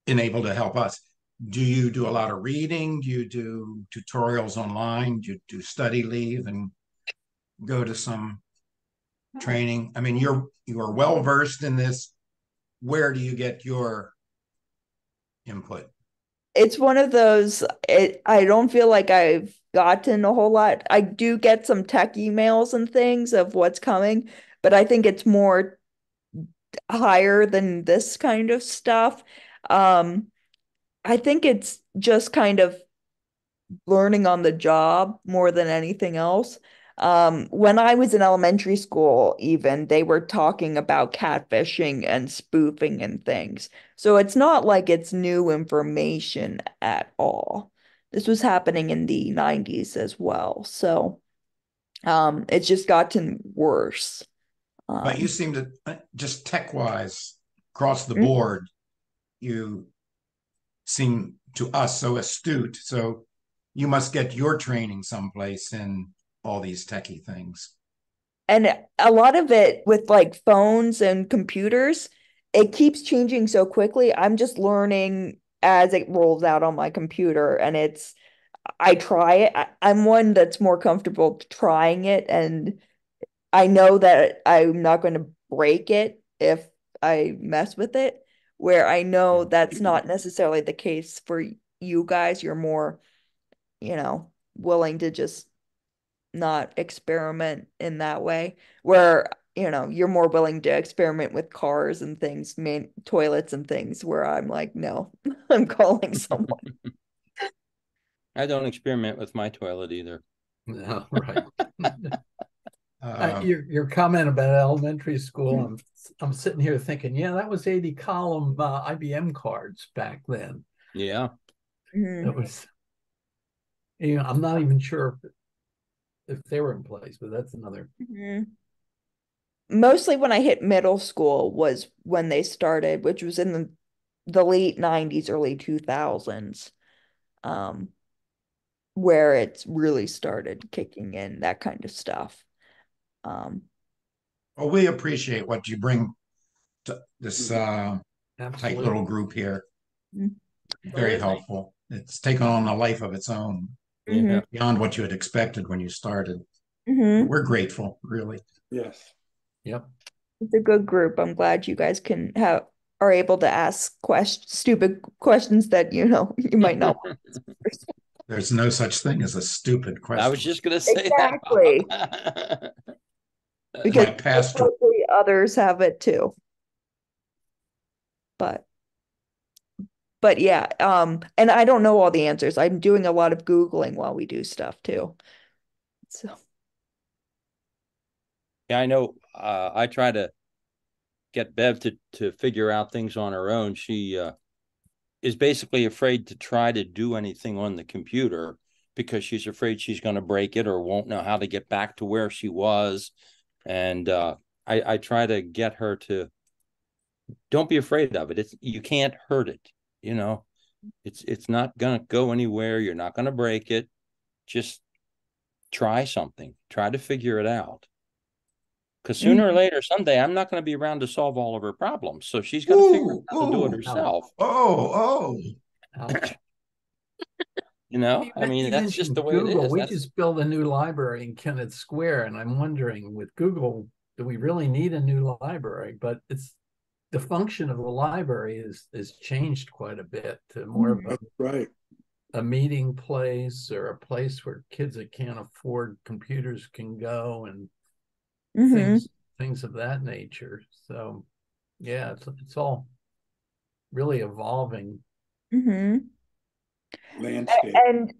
and able to help us? Do you do a lot of reading? Do you do tutorials online? Do you do study leave and go to some training? I mean, you are well versed in this. Where do you get your input? It's one of those, I don't feel like I've gotten a whole lot. I do get some tech emails and things of what's coming, but I think it's more higher than this kind of stuff. Um, I think it's just kind of learning on the job more than anything else. When I was in elementary school, even they were talking about catfishing and spoofing and things. So it's not like it's new information at all. This was happening in the 90s as well. So it's just gotten worse. But you Um, seem to just tech wise across the mm, board, you seem to us so astute. So you must get your training someplace in all these techie things. And a lot of it with like phones and computers, it keeps changing so quickly. I'm just learning as it rolls out on my computer, and I try it. I'm one that's more comfortable trying it, and I know that I'm not going to break it if I mess with it, where I know that's not necessarily the case for you guys. You're more, willing to just not experiment in that way, where you're more willing to experiment with cars and things, main toilets and things, where I'm like, no, I'm calling someone. I don't experiment with my toilet either. no, right. Uh, Your comment about elementary school, I'm sitting here thinking, yeah, that was 80 column IBM cards back then. Yeah. It was, I'm not even sure if they were in place, but that's another. Mhm. Mostly when I hit middle school was when they started, which was in the late 90s, early 2000s, um, where it's really started kicking in, that kind of stuff. Um, well, we appreciate what you bring to this tight Absolutely. little group here. mhm. Very helpful. It's taken on a life of its own Yeah. beyond what you had expected when you started. Mhm. We're grateful, really. Yes. Yep. It's a good group. I'm glad you guys can are able to ask stupid questions that, you might not want to answer. There's no such thing as a stupid question. I was just going to say Exactly. that. Because My pastor, hopefully others have it too. But yeah, and I don't know all the answers. I'm doing a lot of Googling while we do stuff too. So Yeah, I know. I try to get Bev to figure out things on her own. She is basically afraid to try to do anything on the computer because she's afraid she's going to break it or won't know how to get back to where she was. And I try to get her to don't be afraid of it. You can't hurt it. It's not going to go anywhere. You're not going to break it. Just try something. Try to figure it out. Because sooner or later, someday, I'm not going to be around to solve all of her problems. So she's got to figure out how to do it herself. Ouch. I mean, that's just the way Google. it is. We just built a new library in Kennett Square, and I'm wondering with Google, do we really need a new library? But it's the function of the library is changed quite a bit to more of a meeting place or a place where kids that can't afford computers can go and things of that nature. So yeah, it's all really evolving. Landscape. And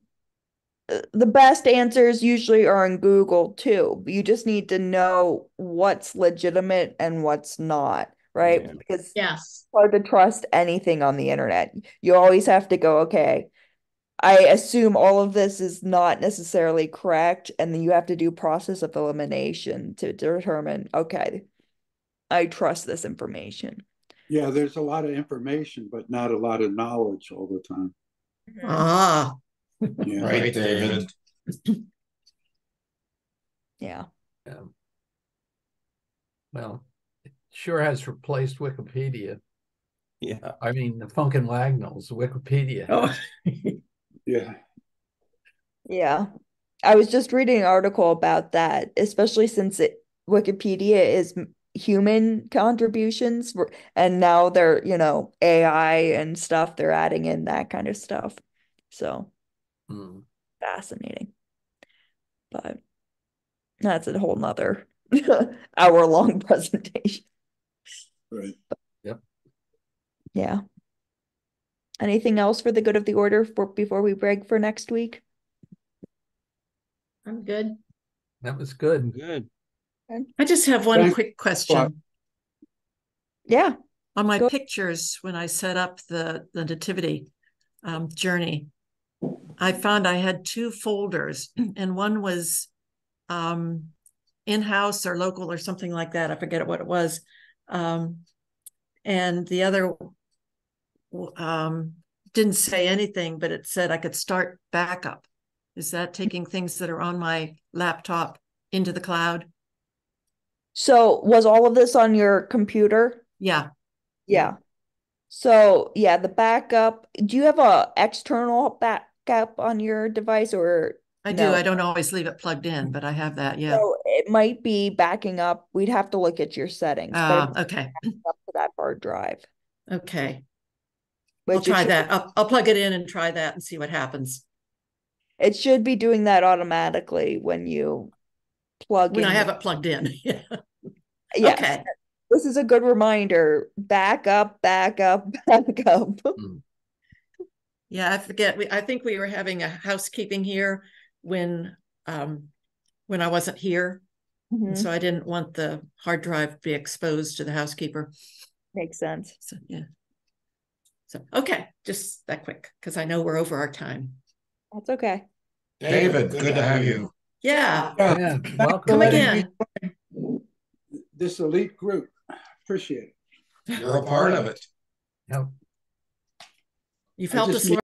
the best answers usually are in Google too. You just need to know what's legitimate and what's not, right? Yeah. Because Yes. it's hard to trust anything on the internet. You always have to go, okay, I assume all of this is not necessarily correct, and then you have to do process of elimination to determine, okay, I trust this information. Yeah, there's a lot of information, but not a lot of knowledge all the time. Ah, Yeah. right, David. Yeah. Well, it sure has replaced Wikipedia. Yeah. I mean, the Funkin' Wagnalls, Wikipedia. oh, Yeah. Yeah. I was just reading an article about that, especially since Wikipedia is human contributions, and now they're, AI and stuff, they're adding in that kind of stuff. So fascinating. But that's a whole nother hour-long presentation. Right. Yep. Yeah. Anything else for the good of the order before we break for next week? I'm good. That was good. Good. I just have one Thanks. quick question. Yeah. On my pictures, when I set up the nativity journey, I found I had two folders, and one was in-house or local or something like that. I forget what it was. And the other didn't say anything, but it said I could start backup. Is that taking things that are on my laptop into the cloud? So was all of this on your computer? Yeah. Yeah. So yeah, the backup. Do you have a external backup on your device or I no? do. I don't always leave it plugged in, but I have that. Yeah. So it might be backing up. We'd have to look at your settings, but Okay. up to that hard drive. Okay. Which I'll try that. I'll plug it in and try that and see what happens. It should be doing that automatically when you plug in. When I have it plugged in. Yeah. Yes. Okay. This is a good reminder. Back up, back up, back up. Yeah, I forget. I think we were having a housekeeping here when I wasn't here. And so I didn't want the hard drive to be exposed to the housekeeper. Makes sense. So yeah. So okay, just that quick, because I know we're over our time. That's okay. David, good to have you. Yeah. Yeah, welcome. Come again. This elite group. Appreciate it. You're a part of it. Yep. You've helped us learn.